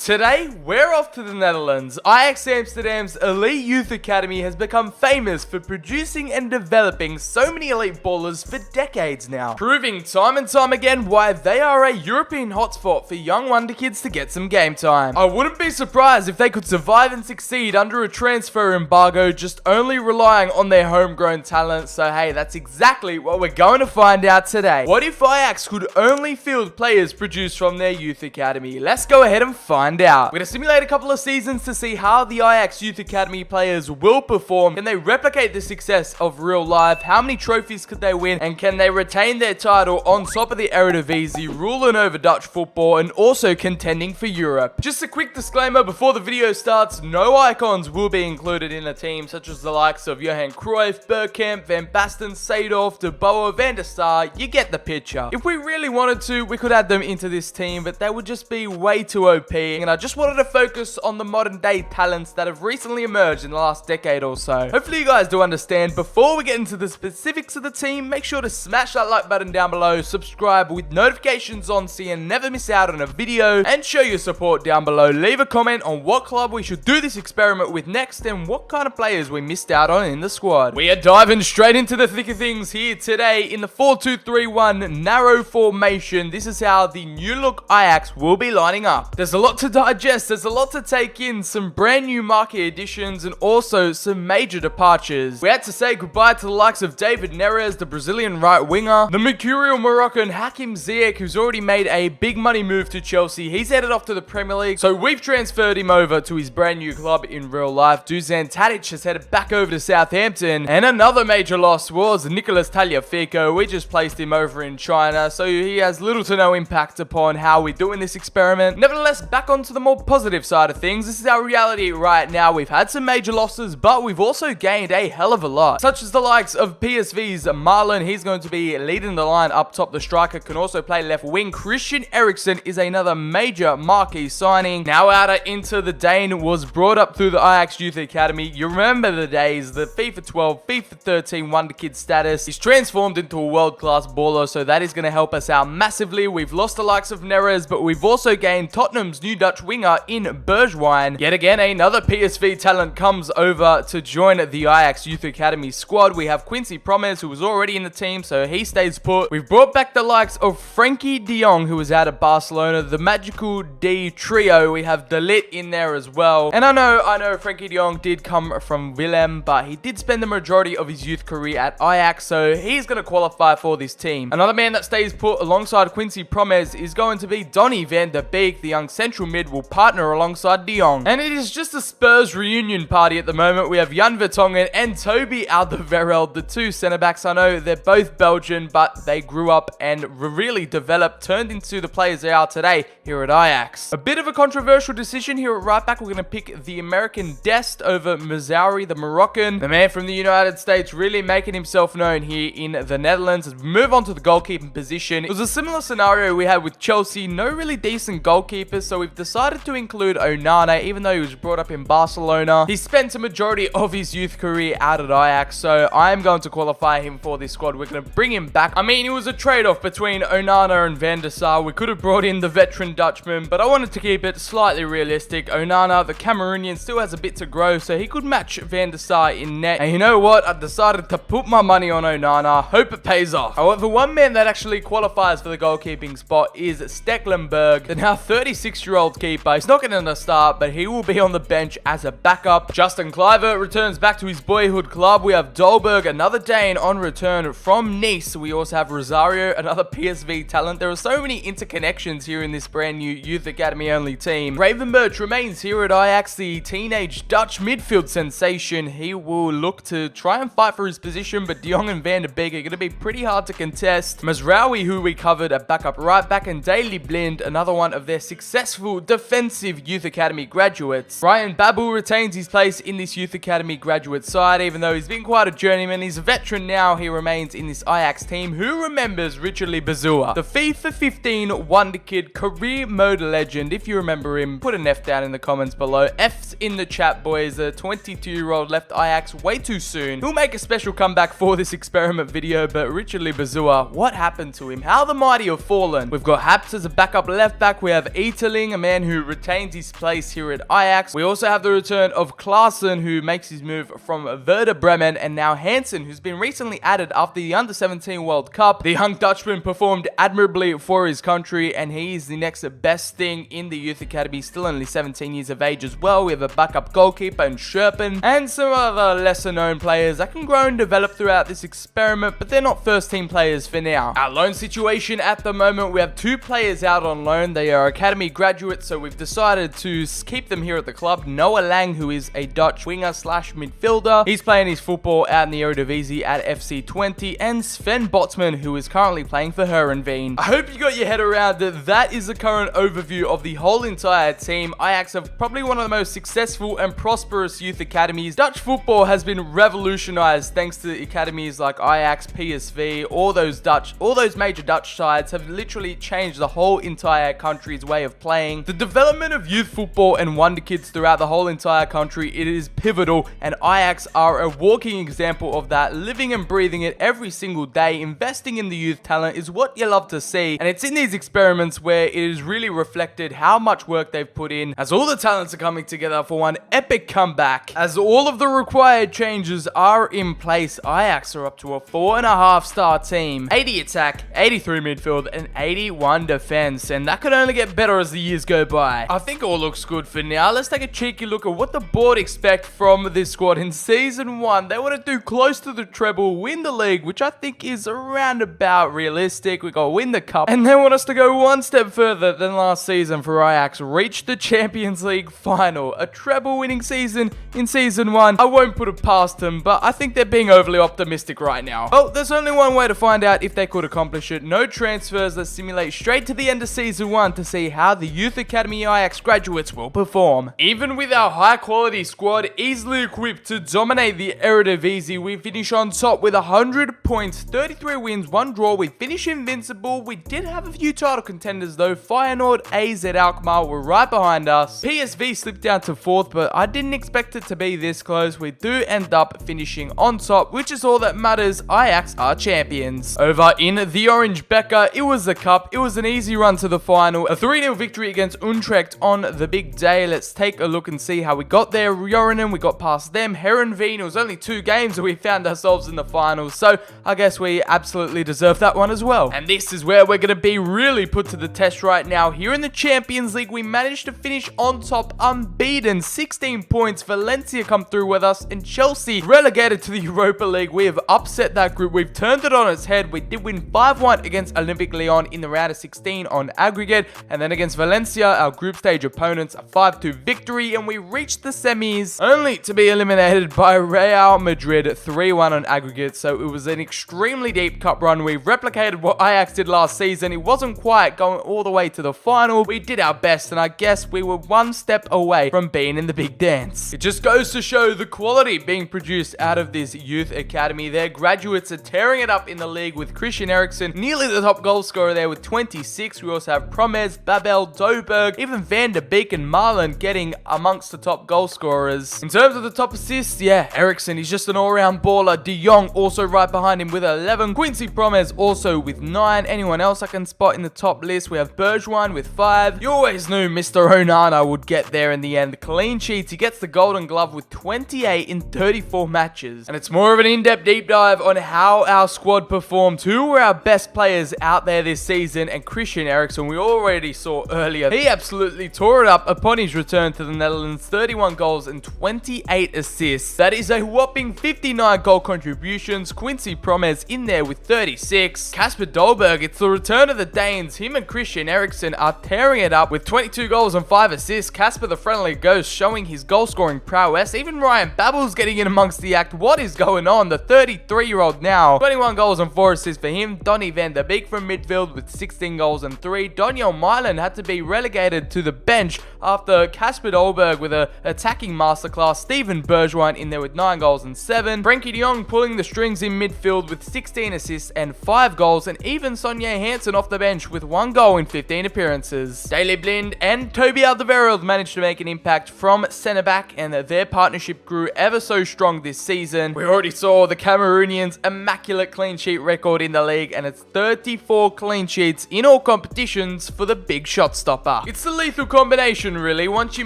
Today, we're off to the Netherlands. Ajax Amsterdam's elite youth academy has become famous for producing and developing so many elite ballers for decades now, proving time and time again why they are a European hotspot for young wonder kids to get some game time. I wouldn't be surprised if they could survive and succeed under a transfer embargo, just only relying on their homegrown talent. So hey, that's exactly what we're going to find out today. What if Ajax could only field players produced from their youth academy? Let's go ahead and find out. We're going to simulate a couple of seasons to see how the Ajax Youth Academy players will perform. Can they replicate the success of real life? How many trophies could they win? And can they retain their title on top of the Eredivisie, ruling over Dutch football and also contending for Europe? Just a quick disclaimer before the video starts, no icons will be included in the team, such as the likes of Johan Cruyff, Bergkamp, Van Basten, Seedorf, De Boer, Van der Sar. You get the picture. If we really wanted to, we could add them into this team, but they would just be way too OP. And I just wanted to focus on the modern day talents that have recently emerged in the last decade or so. Hopefully you guys do understand. Before we get into the specifics of the team, make sure to smash that like button down below, subscribe with notifications on so you never miss out on a video, and show your support down below. Leave a comment on what club we should do this experiment with next and what kind of players we missed out on in the squad. We are diving straight into the thick of things here today in the 4-2-3-1 narrow formation. This is how the new look Ajax will be lining up. There's a lot to digest, there's a lot to take in, some brand new market additions and also some major departures. We had to say goodbye to the likes of David Neres, the Brazilian right winger, the mercurial Moroccan Hakim Ziyech, who's already made a big money move to Chelsea. He's headed off to the Premier League, so we've transferred him over to his brand new club in real life. Dusan Tadic has headed back over to Southampton, and another major loss was Nicolas Tagliafico. We just placed him over in China, so he has little to no impact upon how we do in this experiment. Nevertheless, back onto the more positive side of things. This is our reality right now. We've had some major losses, but we've also gained a hell of a lot, such as the likes of PSV's Marlon. He's going to be leading the line up top. The striker can also play left wing. Christian Eriksen is another major marquee signing. Now Outer into the Dane was brought up through the Ajax Youth Academy. You remember the days, the FIFA 12, FIFA 13 Wonder Kid status. He's transformed into a world-class baller, so that is going to help us out massively. We've lost the likes of Neres, but we've also gained Tottenham's new Dutch winger in Bergwijn. Yet again, another PSV talent comes over to join the Ajax Youth Academy squad. We have Quincy Promes, who was already in the team, so he stays put. We've brought back the likes of Frankie de Jong, who was out of Barcelona, the magical D trio. We have De Ligt in there as well. And I know Frankie de Jong did come from Willem, but he did spend the majority of his youth career at Ajax, so he's going to qualify for this team. Another man that stays put alongside Quincy Promes is going to be Donny van der Beek. The young central mid will partner alongside de Jong. And it is just a Spurs reunion party at the moment. We have Jan Vertonghen and Toby Alderweireld, the two centre-backs. I know they're both Belgian, but they grew up and really developed, turned into the players they are today here at Ajax. A bit of a controversial decision here at right back. We're going to pick the American Dest over Mazauri, the Moroccan. The man from the United States really making himself known here in the Netherlands. As we move on to the goalkeeping position, it was a similar scenario we had with Chelsea. No really decent goalkeepers, so we've decided to include Onana, even though he was brought up in Barcelona. He spent a majority of his youth career out at Ajax, so I am going to qualify him for this squad. We're going to bring him back. I mean, it was a trade-off between Onana and Van der Sar. We could have brought in the veteran Dutchman, but I wanted to keep it slightly realistic. Onana, the Cameroonian, still has a bit to grow, so he could match Van der Sar in net. And you know what? I decided to put my money on Onana. Hope it pays off. However, one man that actually qualifies for the goalkeeping spot is Stecklenburg, the now 36-year-old keeper. He's not going to start, but he will be on the bench as a backup. Justin Kluivert returns back to his boyhood club. We have Dolberg, another Dane, on return from Nice. We also have Rosario, another PSV talent. There are so many interconnections here in this brand new Youth Academy only team. Gravenberch remains here at Ajax, the teenage Dutch midfield sensation. He will look to try and fight for his position, but de Jong and Van der Beek are going to be pretty hard to contest. Mazraoui, who we covered at backup right back, and Daley Blind, another one of their successful defensive Youth Academy graduates. Ryan Babel retains his place in this Youth Academy graduate side, even though he's been quite a journeyman. He's a veteran now. He remains in this Ajax team. Who remembers Richard Bazua, the FIFA 15 Wonder Kid career mode legend? If you remember him, put an F down in the comments below. F's in the chat, boys. The 22-year-old left Ajax way too soon. He'll make a special comeback for this experiment video, but Richard Bazua, what happened to him? How the mighty have fallen. We've got Haps as a backup left back. We have Eterling, a man again, who retains his place here at Ajax. We also have the return of Klaassen, who makes his move from Werder Bremen, and now Hansen, who's been recently added after the Under-17 World Cup. The young Dutchman performed admirably for his country, and he is the next best thing in the youth academy, still only 17 years of age as well. We have a backup goalkeeper in Sherpen, and some other lesser known players that can grow and develop throughout this experiment, but they're not first team players for now. Our loan situation at the moment, we have 2 players out on loan. They are academy graduates, so we've decided to keep them here at the club. Noah Lang, who is a Dutch winger slash midfielder. He's playing his football out in the Eredivisie at FC20, and Sven Botsman, who is currently playing for Herenveen. I hope you got your head around it. That is the current overview of the whole entire team. Ajax have probably one of the most successful and prosperous youth academies. Dutch football has been revolutionized thanks to academies like Ajax, PSV, all those major Dutch sides have literally changed the whole entire country's way of playing. The development of youth football and wonderkids throughout the whole entire country, it is pivotal, and Ajax are a walking example of that, living and breathing it every single day. Investing in the youth talent is what you love to see, and it's in these experiments where it is really reflected how much work they've put in, as all the talents are coming together for one epic comeback. As all of the required changes are in place, Ajax are up to a 4.5-star team, 80 attack, 83 midfield, and 81 defense, and that could only get better as the years go by. I think all looks good for now. Let's take a cheeky look at what the board expect from this squad in Season 1. They want to do close to the treble, win the league, which I think is around about realistic. We got to win the cup, and they want us to go one step further than last season for Ajax, reach the Champions League final. A treble winning season in Season 1. I won't put it past them, but I think they're being overly optimistic right now. Oh, there's only one way to find out if they could accomplish it. No transfers. Let's simulate straight to the end of Season 1 to see how the Youth Academy Ajax graduates will perform. Even with our high quality squad easily equipped to dominate the Eredivisie, we finish on top with 100 points, 33 wins, 1 draw. We finish invincible. We did have a few title contenders though. Feyenoord, AZ Alkmaar were right behind us. PSV slipped down to 4th, but I didn't expect it to be this close. We do end up finishing on top, which is all that matters. Ajax are champions. Over in the Orange Becker, it was the cup. It was an easy run to the final. A 3-0 victory against Utrecht on the big day. Let's take a look and see how we got there. Jorinen, we got past them. Herenveen, it was only 2 games and we found ourselves in the finals, so I guess we absolutely deserve that one as well. And this is where we're going to be really put to the test right now. Here in the Champions League, we managed to finish on top unbeaten. 16 points. Valencia come through with us, and Chelsea relegated to the Europa League. We have upset that group. We've turned it on its head. We did win 5-1 against Olympic Lyon in the round of 16 on aggregate, and then against Valencia, our group stage opponents, a 5-2 victory, and we reached the semis only to be eliminated by Real Madrid 3-1 on aggregate. So it was an extremely deep cup run. We replicated what Ajax did last season. It wasn't quite going all the way to the final. We did our best, and I guess we were one step away from being in the big dance. It just goes to show the quality being produced out of this youth academy. Their graduates are tearing it up in the league, with Christian Eriksen nearly the top goal scorer there with 26. We also have Promes, Babel, Doberg, even Van der Beek and Marlon getting amongst the top goal scorers. In terms of the top assists, yeah, Eriksen is just an all-round baller. De Jong also right behind him with 11. Quincy Promes also with 9. Anyone else I can spot in the top list? We have Bergwijn with 5. You always knew Mr. Onana would get there in the end. Clean sheets, he gets the Golden Glove with 28 in 34 matches. And it's more of an in-depth deep dive on how our squad performed. Who were our best players out there this season? And Christian Eriksen, we already saw earlier, he absolutely tore it up upon his return to the Netherlands. 31 goals and 28 assists. That is a whopping 59 goal contributions. Quincy Promes in there with 36. Kasper Dolberg, it's the return of the Danes. Him and Christian Eriksen are tearing it up with 22 goals and 5 assists. Kasper the friendly ghost showing his goal scoring prowess. Even Ryan Babel's getting in amongst the act. What is going on? The 33-year-old now. 21 goals and 4 assists for him. Donny van der Beek from midfield with 16 goals and 3. Daniel Mylan had to be relegated to the bench after Kasper Dolberg with an attacking masterclass. Steven Bergwijn in there with 9 goals and 7. Frenkie de Jong pulling the strings in midfield with 16 assists and 5 goals. And even Sonja Hansen off the bench with 1 goal in 15 appearances. Daley Blind and Toby Alderweireld managed to make an impact from centre back, and their partnership grew ever so strong this season. We already saw the Cameroonians' immaculate clean sheet record in the league, and it's 34 clean sheets in all competitions for the big shot stopper. It's the lethal combination, really. Once you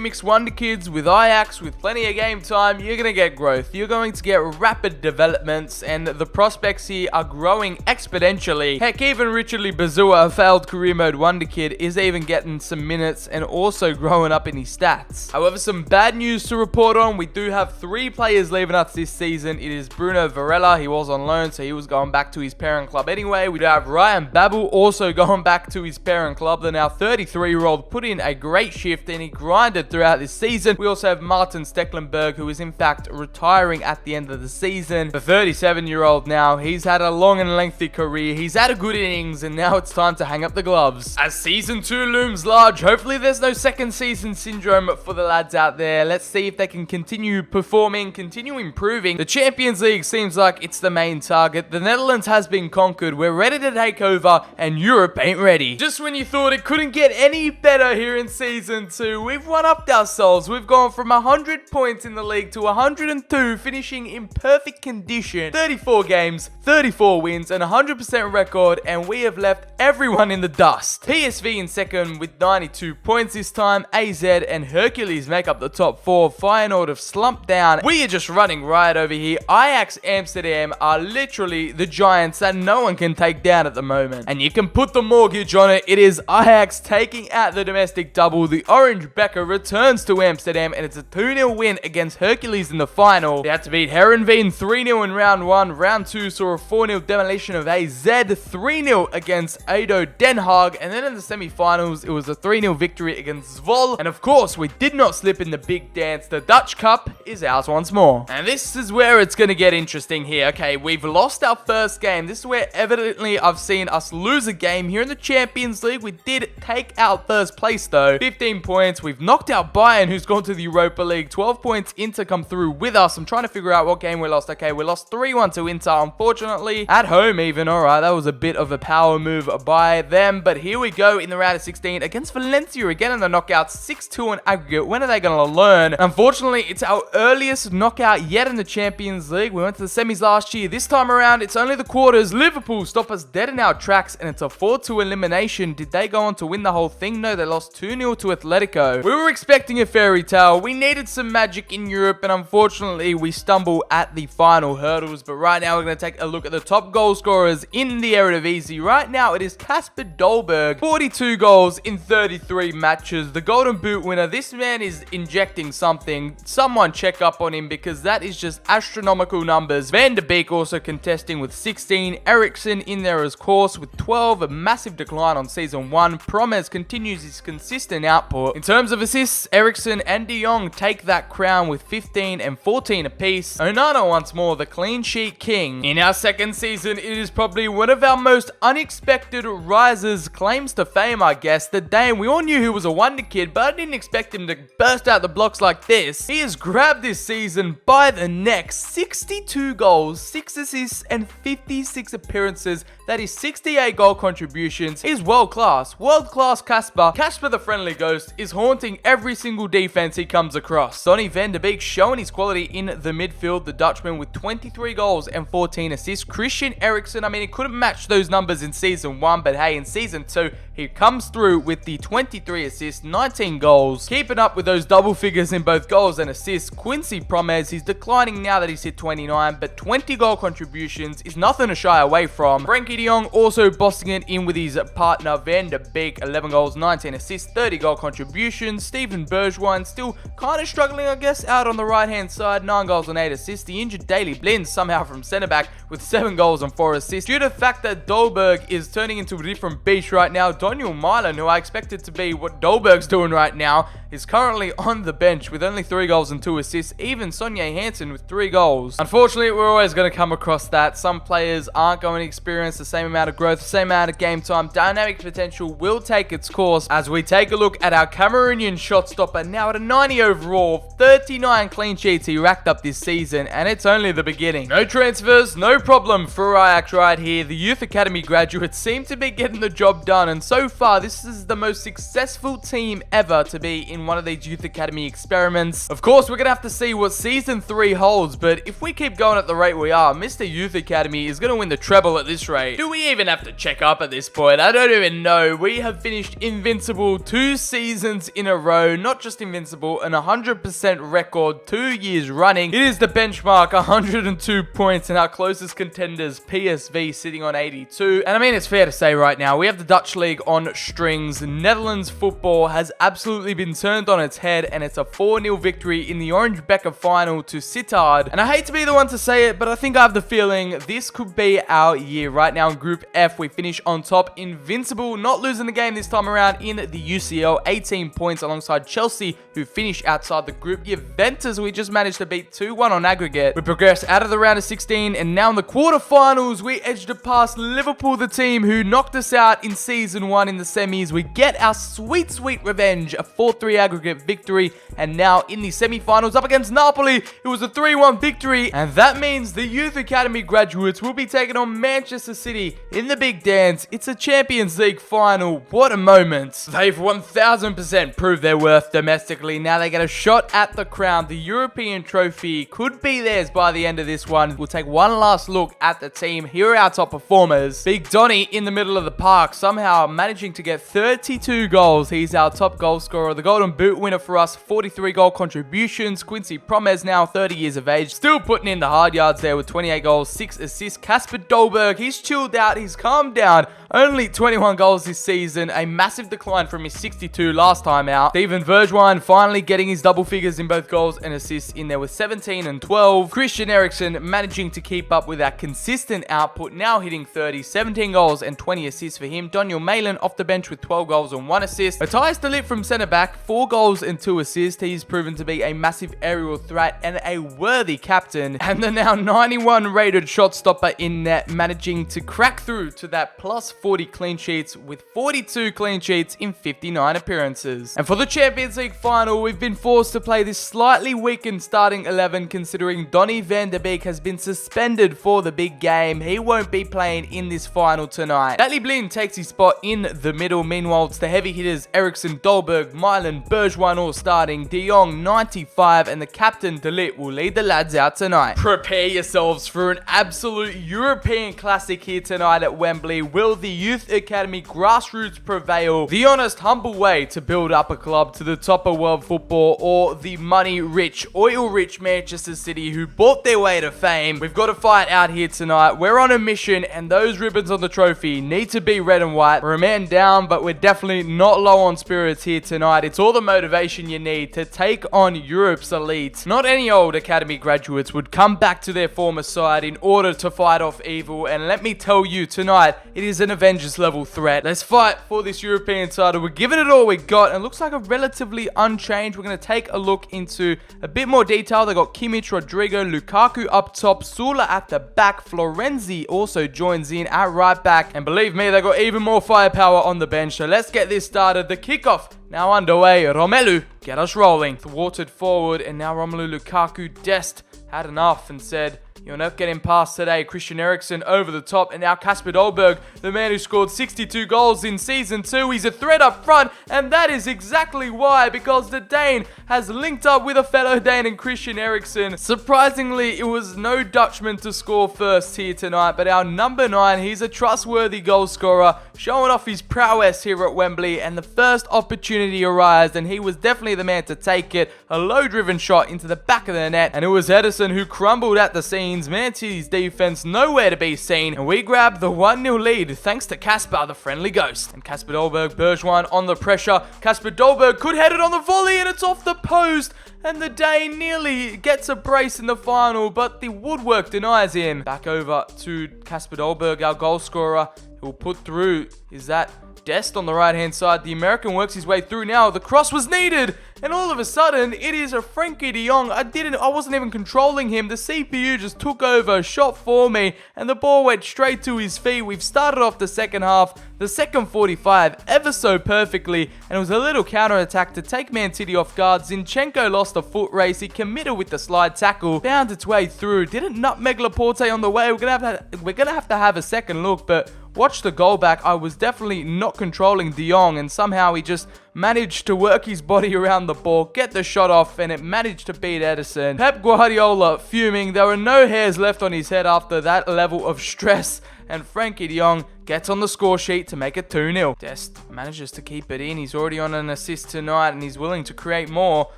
mix wonderkids with Ajax with plenty of game time, you're going to get growth. You're going to get rapid developments, and the prospects here are growing exponentially. Heck, even Richard Bazua, a failed career mode wonderkid, is even getting some minutes and also growing up in his stats. However, some bad news to report on. We do have 3 players leaving us this season. It is Bruno Varela. He was on loan, so he was going back to his parent club anyway. We do have Ryan Babel also going back to his parent club. The now 33-year-old put in a great shift and he grinded throughout this season. We also have Martin Stecklenburg, who is in fact retiring at the end of the season. The 37-year-old now, he's had a long and lengthy career. He's had a good innings, and now it's time to hang up the gloves. As season 2 looms large, hopefully there's no second season syndrome for the lads out there. Let's see if they can continue performing, continue improving. The Champions League seems like it's the main target. The Netherlands has been conquered. We're ready to take over, and Europe ain't ready. Just when you thought it couldn't get any better here in season 2, we've one-upped ourselves. We've gone from 100 points in the league to 102, finishing in perfect condition. 34 games, 34 wins, and 100% record, and we have left everyone in the dust. PSV in second with 92 points this time. AZ and Hercules make up the top 4. Feyenoord have slumped down. We are just running riot over here. Ajax Amsterdam are literally the giants that no one can take down at the moment. And you can put the mortgage on it. It is Ajax taking out the domestic double. The Orange Becker returns to Amsterdam, and it's a 2-0 win against Hercules in the final. They had to beat Herenveen 3-0 in round 1. Round 2 saw a 4-0 demolition of AZ, 3-0 against ADO Den Haag, and then in the semi-finals, it was a 3-0 victory against Zwolle. And of course, we did not slip in the big dance. The Dutch Cup is ours once more. And this is where it's going to get interesting here. Okay, we've lost our first game. This is where evidently I've seen us lose a game here in the Champions League. We did take out first place though. 15 points. We've knocked out Bayern, who's gone to the Europa League. 12 points. Inter come through with us. I'm trying to figure out what game we lost. Okay, we lost 3-1 to Inter, unfortunately. At home even. Alright, that was a bit of a power move by them. But here we go in the round of 16 against Valencia again in the knockouts. 6-2 on aggregate. When are they going to learn? Unfortunately, it's our earliest knockout yet in the Champions League. We went to the semis last year. This time around, it's only the quarters. Liverpool stop us dead in our tracks, and it's a 4-2 elimination. Did they go on to win the whole thing? No, they lost 2-0 to Atletico. We were expecting a fairy tale. We needed some magic in Europe, and unfortunately, we stumble at the final hurdles. But right now, we're going to take a look at the top goal scorers in the Eredivisie. Right now, it is Kasper Dolberg, 42 goals in 33 matches. The Golden Boot winner. This man is injecting something. Someone check up on him, because that is just astronomical numbers. Van de Beek also contesting with 16. Eriksson in there as course with 12. A massive decline on season 1. Promes continues his consistent output. In terms of assists, Eriksson and De Jong take that crown with 15 and 14 apiece. Onana once more, the clean sheet king. In our second season, it is probably one of our most unexpected rises, claims to fame, I guess. The Dane, we all knew he was a wonder kid, but I didn't expect him to burst out the blocks like this. He has grabbed this season by the neck. 62 goals, 6 assists, and 56 appearances. That is 68 goal contributions. He's world class. World class Kasper. Kasper the friendly ghost is haunting every single defense he comes across. Sonny van de Beek showing his quality in the midfield. The Dutchman with 23 goals and 14 assists. Christian Eriksen, I mean, he couldn't match those numbers in season 1, but hey, in season 2, he comes through with the 23 assists, 19 goals. Keeping up with those double figures in both goals and assists. Quincy Promes, he's declining now that he's hit 29, but 20 goal contributions is nothing to shy away from. Frenkie de Jong also bossing it in with his partner Van de Beek, 11 goals, 19 assists, 30 goal contributions. Steven Bergwijn still kind of struggling, I guess, out on the right-hand side, 9 goals and 8 assists. The injured Daley Blind somehow from centre-back with 7 goals and 4 assists. Due to the fact that Dolberg is turning into a different beast right now, Daniel Milan, who I expected to be what Dolberg's doing right now, is currently on the bench with only 3 goals and 2 assists. Even Sonja Hansen with 3 goals. Unfortunately, we're always going to come across that. Some players aren't going to experience the same amount of growth, same amount of game time. Dynamic potential will take its course as we take a look at our Cameroonian shot stopper. Now at a 90 overall, 39 clean sheets he racked up this season, and it's only the beginning. No transfers, no problem for Ajax right here. The Youth Academy graduates seem to be getting the job done, and so far this is the most successful team ever to be in one of these Youth Academy experiments. Of course, we're going to have to see what Season 3 holds, but if we keep going at the rate we are, Mr. Youth Academy is going to win the treble at this rate. Do we even have to check up at this point? I don't even know. We have finished invincible invincible 2 seasons in a row. Not just invincible, an 100% record 2 years running. It is the benchmark, 102 points, and our closest contenders, PSV, sitting on 82. And I mean, it's fair to say right now, we have the Dutch league on strings. Netherlands football has absolutely been turned on its head, and it's a 4-0 victory in the Orange Becker final to Sittard. And I hate to be the one to say it, but I think I have the feeling this could be our year. Right now in Group F, we finish on top, invincible, not losing the game this time around in the UCL, 18 points alongside Chelsea, who finish outside the group. Juventus, we just managed to beat 2-1 on aggregate. We progressed out of the round of 16, and now in the quarterfinals, we edged it past Liverpool, the team who knocked us out in Season 1 in the semis. We get our sweet, sweet revenge, a 4-3 aggregate victory, and now in the semi-finals up against Napoli, it was a 3-1 victory, and that means the Youth Academy graduates will be taking on Manchester City in the big dance. It's a Champions League final. What a moment. They've 1000% proved their worth domestically. Now they get a shot at the crown. The European trophy could be theirs by the end of this one. We'll take one last look at the team. Here are our top performers. Big Donny in the middle of the park, somehow managing to get 32 goals. He's our top goal scorer. The Golden Boot winner for us, 43 goal contributions. Quincy Promes, now 30 years of age, still putting in the hard yards there with 28 goals, 6 assists. Casper Dolberg, he's chilled out, he's calmed down. Only 21 goals this season, a massive decline from his 62 last time out. Steven Bergwijn finally getting his double figures in both goals and assists in there with 17 and 12. Christian Eriksen managing to keep up with that consistent output, now hitting 30, 17 goals and 20 assists for him. Daniel Malin off the bench with 12 goals and 1 assist. Matthias de Ligt from centre back, 4 goals and 2 assists. He's proven to be a massive aerial threat and a worthy captain. And the now 91 rated shot stopper in net, managing to crack through to that plus 40 clean sheets with 42 clean sheets in 59 appearances. And for the Champions League final, we've been forced to play this slightly weakened starting 11 considering Donny van der Beek has been suspended for the big game. He won't be playing in this final tonight. Daley Blind takes his spot in the middle. Meanwhile, it's the heavy hitters Eriksen, Dolberg, Milan, Bergwijn all starting. De Jong 95 and the captain De Ligt will lead the lads out tonight. Prepare yourselves for an absolute European classic here tonight at Wembley. Will the Youth Academy grassroots prevail? The honest, humble way to build up a club to the top of world football, or the money-rich, oil-rich Manchester City who bought their way to fame? We've got to fight out here tonight. We're on a mission, and those ribbons on the trophy need to be red and white. We're a man down, but we're definitely not low on spirits here tonight. It's all the motivation you need to take on Europe's elite. Not any old academy graduates would come back to their former side in order to fight off evil, and let me tell you, tonight, it is an Avengers level threat. Let's fight for this European title. We're giving it all we got, and it looks like a relatively unchanged. We're going to take a look into a bit more detail. They got Kimmich, Rodrigo, Lukaku up top, Sula at the back, Florenzi also joins in at right back, and believe me, they got even more firepower on the bench. So let's get this started. The kickoff now underway. Romelu, get us rolling. Thwarted forward, and now Romelu Lukaku, Dest, had enough and said, "You're not getting past today." Christian Eriksen over the top, and now Casper Dolberg, the man who scored 62 goals in Season 2. He's a threat up front, and that is exactly why, because the Dane has linked up with a fellow Dane in Christian Eriksen. Surprisingly, it was no Dutchman to score first here tonight, but our number 9, he's a trustworthy goal scorer, showing off his prowess here at Wembley, and the first opportunity arose, and he was definitely the man to take it. A low-driven shot into the back of the net, and it was Ederson who crumbled at the seams. Man City's defense nowhere to be seen, and we grab the 1-0 lead thanks to Casper, the friendly ghost. And Casper Dolberg, Bergwijn on the pressure. Casper Dolberg could head it on the volley, and it's off the post. And the Dane nearly gets a brace in the final, but the woodwork denies him. Back over to Casper Dolberg, our goal scorer. He'll put through. Is that Dest on the right-hand side? The American works his way through now. The cross was needed, and all of a sudden, it is a Frenkie de Jong. I wasn't even controlling him. The CPU just took over, shot for me, and the ball went straight to his feet. We've started off the second half, the second 45, ever so perfectly, and it was a little counter-attack to take Man City off guard. Zinchenko lost a foot race. He committed with the slide tackle, found its way through. Didn't nutmeg Laporte on the way. We're gonna have to have a second look, but watch the goal back. I was definitely not controlling de Jong, and somehow he just managed to work his body around the ball, get the shot off, and it managed to beat Ederson. Pep Guardiola fuming. There were no hairs left on his head after that level of stress, and Frenkie de Jong gets on the score sheet to make it 2-0. Dest manages to keep it in. He's already on an assist tonight, and he's willing to create more.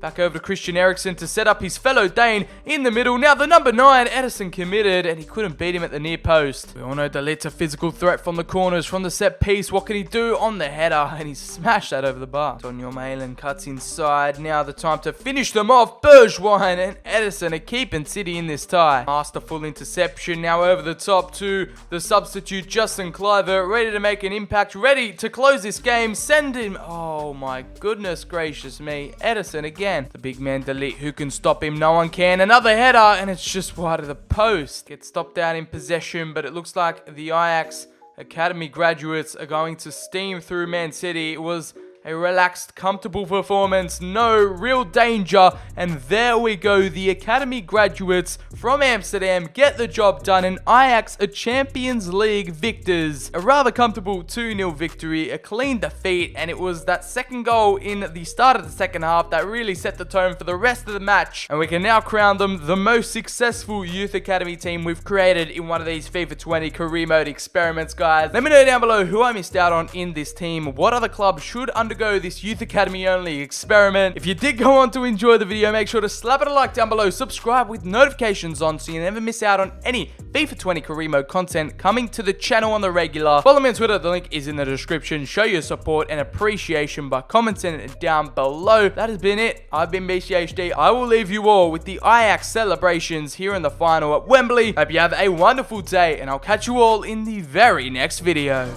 Back over to Christian Eriksen to set up his fellow Dane in the middle. Now the number 9, Edison, committed, and he couldn't beat him at the near post. We all know Delit's a physical threat from the corners, from the set piece. What can he do on the header? And he smashed that over the bar. Daniel Malin cuts inside. Now the time to finish them off. Bergwijn and Edison are keeping City in this tie. Masterful interception. Now over the top to the substitute, Justin Kluivert, ready to make an impact, ready to close this game. Send him. Oh my goodness gracious me. Edison again. The big man Delit, who can stop him? No one can. Another header, and it's just wide of the post. Gets stopped out in possession, but it looks like the Ajax Academy graduates are going to steam through Man City. It was a relaxed, comfortable performance, no real danger, and there we go. The Academy graduates from Amsterdam get the job done, and Ajax are Champions League victors. A rather comfortable 2-0 victory, a clean defeat, and it was that second goal in the start of the second half that really set the tone for the rest of the match, and we can now crown them the most successful youth academy team we've created in one of these FIFA 20 career mode experiments, guys. Let me know down below who I missed out on in this team. What other club should undergo this youth academy only experiment? If you did go on to enjoy the video, make sure to slap it a like down below, subscribe with notifications on so you never miss out on any FIFA 20 career mode content coming to the channel on the regular. Follow me on Twitter, the link is in the description. Show your support and appreciation by commenting it down below. That has been it. I've been BCHD. I will leave you all with the Ajax celebrations here in the final at Wembley. Hope you have a wonderful day, and I'll catch you all in the very next video.